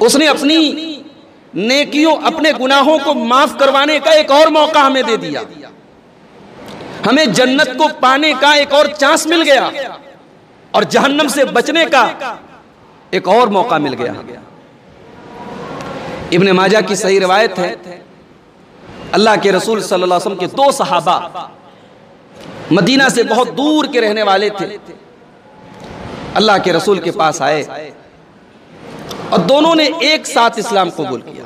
उसने अपनी नेकियों, अपने गुनाहों को माफ करवाने का एक और मौका हमें दे दिया। हमें जन्नत को पाने का एक और चांस मिल गया और जहन्नम से बचने का एक और मौका मिल गया। इब्ने माजा की सही रिवायत है, अल्लाह के रसूल सल्लल्लाहु अलैहि वसल्लम के दो सहाबा मदीना से बहुत दूर के रहने वाले थे, अल्लाह के रसूल के पास आए और दोनों ने एक साथ इस्लाम कबूल किया।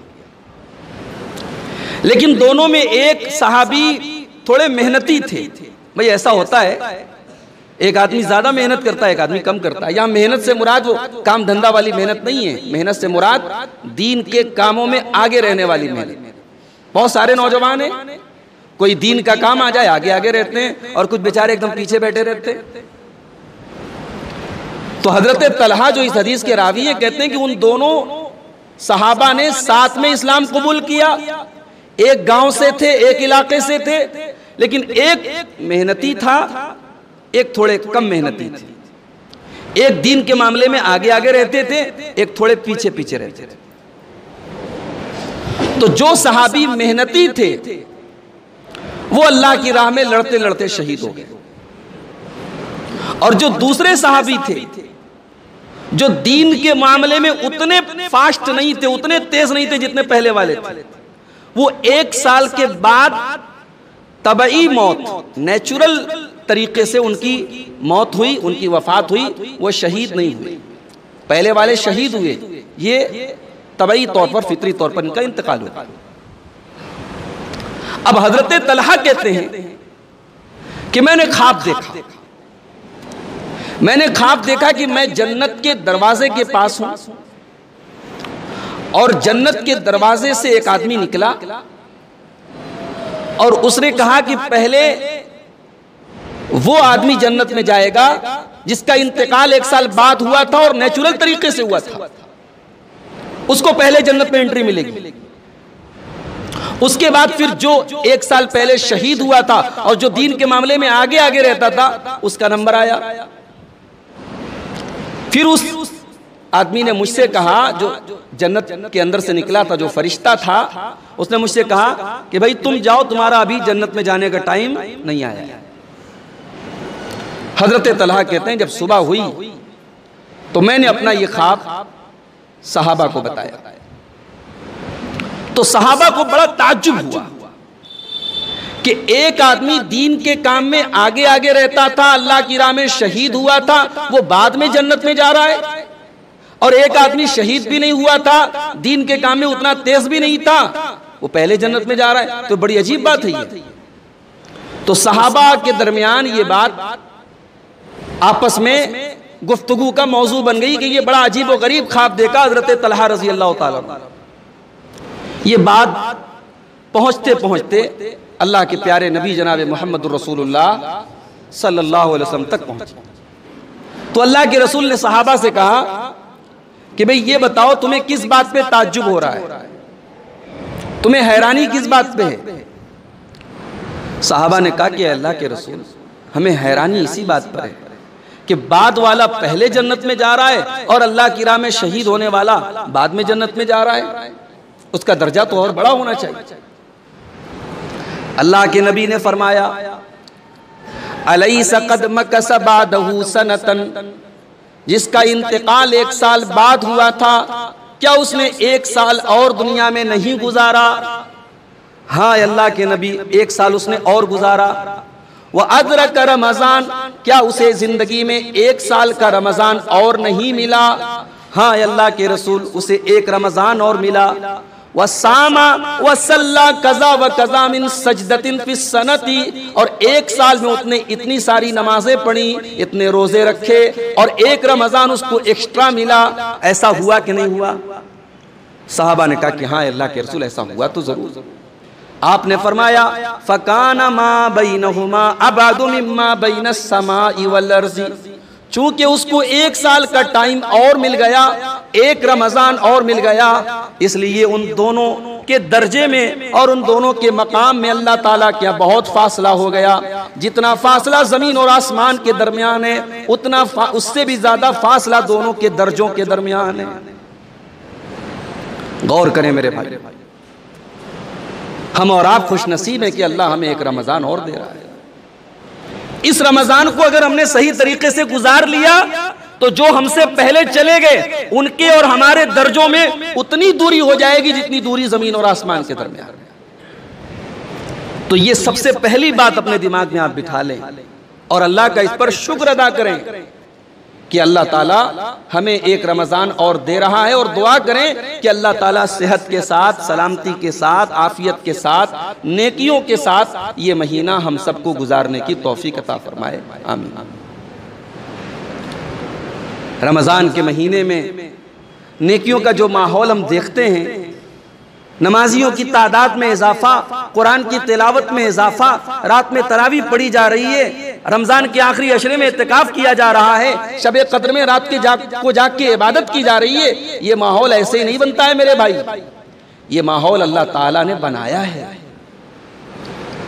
लेकिन दोनों में एक सहाबी थोड़े मेहनती थे। भाई ऐसा होता है, एक आदमी ज्यादा मेहनत करता है, एक आदमी कम करता है। यहाँ मेहनत से मुराद वो काम धंधा वाली मेहनत नहीं है, मेहनत से मुराद दीन के कामों में आगे रहने वाली मेहनत। बहुत सारे नौजवान हैं, कोई दीन का काम आ जाए आगे आगे रहते हैं और कुछ बेचारे एकदम पीछे बैठे रहते हैं। तो हजरत तलहा जो इस हदीस के रावी हैं, कहते हैं कि उन दोनों सहाबा ने साथ में इस्लाम कबूल किया। एक गांव से थे, एक इलाके से थे, लेकिन एक मेहनती था, एक थोड़े कम मेहनती थे। एक दीन के मामले में आगे आगे रहते थे, एक थोड़े पीछे पीछे रहते थे। तो जो सहाबी मेहनती थे वो अल्लाह की राह में लड़ते लड़ते शहीद हो गए, और जो दूसरे सहाबी थे जो दीन के मामले में उतने फास्ट नहीं थे, उतने तेज नहीं थे जितने पहले वाले थे, वो 1 साल के बाद तबई मौत, नेचुरल तरीके से उनकी मौत हुई, उनकी वफात हुई। वो शहीद नहीं हुए। पहले वाले शहीद हुए, ये तबई तौर पर, फितरी तौर पर इनका इंतकाल हुआ। अब हजरत तलहा कहते हैं कि मैंने ख्वाब देखा, मैंने ख्वाब देखा कि मैं जन्नत के दरवाजे के पास हूं और जन्नत के दरवाजे से एक आदमी निकला और उसने कहा कि पहले वो आदमी जन्नत में जाएगा जिसका इंतकाल 1 साल बाद हुआ था और नेचुरल तरीके से हुआ था, उसको पहले जन्नत में एंट्री मिलेगी। उसके बाद फिर जो 1 साल पहले शहीद हुआ था और जो दीन के मामले में आगे आगे रहता था, उसका नंबर आया। फिर उस आदमी ने मुझसे कहा, जो जन्नत के अंदर से निकला था, जो फरिश्ता था, उसने मुझसे कहा कि भाई तुम जाओ, तुम्हारा अभी जन्नत में जाने का टाइम नहीं आया। हजरत तलहा कहते हैं जब सुबह हुई तो मैंने अपना ये ख्वाब सहाबा को बताया, तो सहाबा को बड़ा ताज्जुब हुआ कि एक आदमी दीन के काम में आगे आगे रहता था, अल्लाह की राह में शहीद हुआ था, वो बाद में जन्नत में जा रहा है, और एक आदमी शहीद भी नहीं हुआ था, दीन के काम में उतना तेज भी नहीं था, वो पहले जन्नत में जा रहा है। तो बड़ी अजीब बात है ये। तो सहाबा के दरमियान ये बात आपस में गुफ्तगू का मौजू बन गई कि ये बड़ा अजीब और गरीब ख्वाब देखा हजरत तलहा रजी अल्लाह ताला। ये बात पहुंचते पहुंचते अल्लाह के प्यारे नबी जनाब मोहम्मद रसूलुल्लाह सल्लल्लाहु अलैहि वसल्लम तक पहुंची। तो अल्लाह के रसूल ने सहाबा से कहा कि भाई ये बताओ तुम्हें किस बात पे ताज्जुब हो रहा है, तुम्हें हैरानी किस बात पे है? सहाबा ने कहा कि अल्लाह के रसूल, हमें हैरानी इसी बात पर है कि बाद वाला पहले जन्नत में जा रहा है और अल्लाह की राह में शहीद होने वाला बाद में जन्नत में जा रहा है, उसका दर्जा तो और बड़ा होना चाहिए। अल्लाह के नबी ने फरमाया, अलैसा क़द मकसा बादहु सनतन, जिसका इंतकाल 1 साल बाद हुआ था, क्या उसने 1 साल और दुनिया में नहीं गुजारा? हाँ अल्लाह के नबी, 1 साल उसने और गुजारा। वह अदरक रमजान, क्या उसे जिंदगी में 1 साल का रमजान और नहीं मिला? हाँ अल्लाह के रसूल, उसे 1 रमजान और मिला। वसामा वसल्ला कज़ा व कज़ा मिन सजदतिन फी सनती, और 1 साल में उसने इतनी सारी नमाजें पढ़ी, इतने रोजे रखे, और 1 रमजान उसको एक्स्ट्रा मिला। ऐसा हुआ कि नहीं हुआ? साहबा ने कहा कि हाँ अल्लाह के रसूल, ऐसा हुआ तो जरूर। आपने फरमाया, फकाना मा बैनहुमा अबादु मिम्मा बैनस समाई वल अर्ज़ी, चूंकि उसको 1 साल का टाइम और मिल गया, 1 रमजान और मिल गया, इसलिए उन दोनों के दर्जे में और उन दोनों के मकाम में अल्लाह ताला क्या बहुत फासला हो गया। जितना फासला जमीन और आसमान के दरमियान है, उतना उससे भी ज्यादा फासला दोनों के दर्जों के दरमियान है। गौर करें मेरे भाई, हम और आप खुश नसीब हैं कि अल्लाह हमें एक रमजान और दे रहा है। इस रमजान को अगर हमने सही तरीके से गुजार लिया तो जो हमसे पहले चले गए उनके और हमारे दर्जों में उतनी दूरी हो जाएगी जितनी दूरी जमीन और आसमान के दरमियान। तो ये सबसे पहली बात अपने दिमाग में आप बिठा लें और अल्लाह का इस पर शुक्र अदा करें कि अल्लाह ताला हमें एक रमजान और दे रहा है, और दुआ करें कि अल्लाह ताला सेहत के साथ, सलामती के साथ, आफियत के साथ, नेकियों के साथ ये महीना हम सबको गुजारने की तौफीक अता फरमाए। आमीन। रमजान के महीने में नेकियों का जो माहौल हम देखते हैं, नमाजियों की तादाद में इजाफा, कुरान की तिलावत में इजाफा, रात में तरावी पढ़ी जा रही है, रमजान के आखिरी अशरे में इत्तिकाफ किया जा रहा है, शबे कद्र में रात के जाग के इबादत की जा रही है। ये माहौल ऐसे ही नहीं बनता है मेरे भाई, ये माहौल अल्लाह ताला ने बनाया है।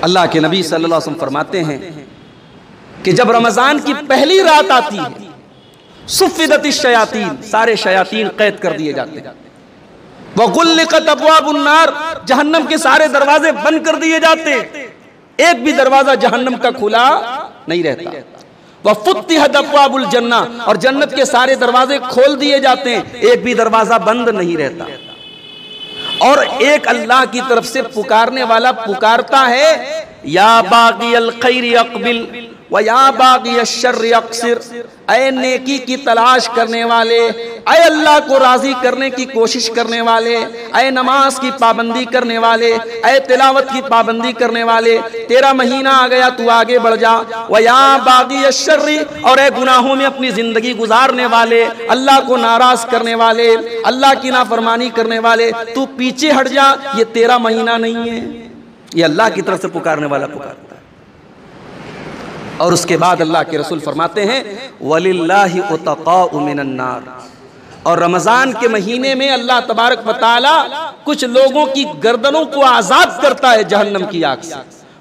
अल्लाह के नबी सल्लल्लाहु अलैहि वसल्लम फरमाते हैं कि जब रमजान की पहली रात आती है, सुफ़िदतिश शयातीन, सारे शयातीन कैद कर दिए जाते हैं, वग़ुल्लिक़त अब्वाबुन नार, जहन्नम के सारे दरवाजे बंद कर दिए जाते हैं, एक भी दरवाजा जहन्नम का खुला नहीं रहता। वफ़ुत्तिहत अब्वाबुल जन्ना, और जन्नत के सारे दरवाजे खोल दिए जाते हैं, एक भी दरवाजा बंद नहीं रहता। और एक अल्लाह की तरफ से पुकारने वाला पुकारता है, या बाग़ियल खैरि अक़बिल व या बाग़ियश शर्रि अक़सिर, ऐ नेकी की तलाश करने वाले, ऐ अल्लाह को राजी करने की कोशिश करने वाले, ऐ नमाज की पाबंदी करने वाले, ऐ तिलावत की पाबंदी करने वाले, तेरा महीना आ गया, तू आगे बढ़ जा। व या बाग़ियश शर्रि, और ऐ गुनाहों में अपनी जिंदगी गुजारने वाले, अल्लाह को नाराज करने वाले, अल्लाह की नाफरमानी करने वाले, तू पीछे हट जा, ये तेरा महीना नहीं है। ये अल्लाह की तरफ से पुकारने वाला पुकारता है। और उसके बाद अल्लाह के रसूल फरमाते हैं, वलिल्लाहि उतक़ाउ मिनन नार, और रमजान के महीने में अल्लाह तबारक व तआला कुछ लोगों की गर्दनों को आजाद करता है जहन्नम की आग से।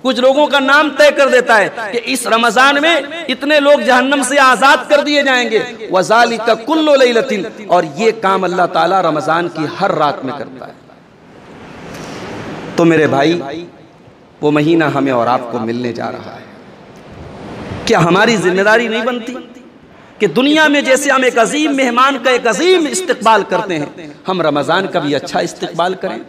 कुछ लोगों का नाम तय कर देता है कि इस रमजान में इतने लोग जहन्नम से आजाद कर दिए जाएंगे। वज़ालिका कुल्लु लैलतिन, और ये काम अल्लाह ताला रमजान की हर रात में करता है। तो मेरे भाई, वो महीना हमें और आपको मिलने जा रहा है। क्या हमारी जिम्मेदारी नहीं बनती कि दुनिया में जैसे हम एक अजीम मेहमान का एक अजीम इस्तकबाल करते हैं, हम रमजान का भी अच्छा इस्तकबाल करें।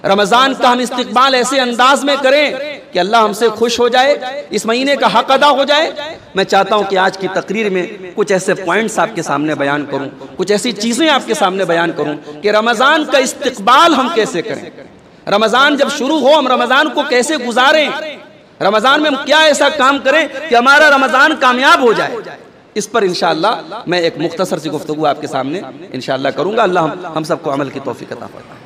रमजान का हम इस्तकबाल ऐसे अंदाज में करें कि अल्लाह हमसे खुश हो जाए, इस महीने का हक अदा हो जाए। मैं चाहता हूं कि आज की तकरीर में कुछ ऐसे पॉइंट्स आपके सामने बयान करूं, कुछ ऐसी चीजें आपके सामने बयान करूं कि रमजान का इस्तकबाल हम कैसे करें। रमजान जब शुरू हो, हम रमजान को कैसे गुजारें, रमजान में हम क्या ऐसा काम करें कि हमारा रमजान कामयाब हो जाए। इस पर इंशाअल्लाह मैं एक मुख्तसर सी गुफ्तगू आपके सामने इंशाअल्लाह करूंगा। अल्लाह हम सबको अमल की तौफीक अता फरमाए।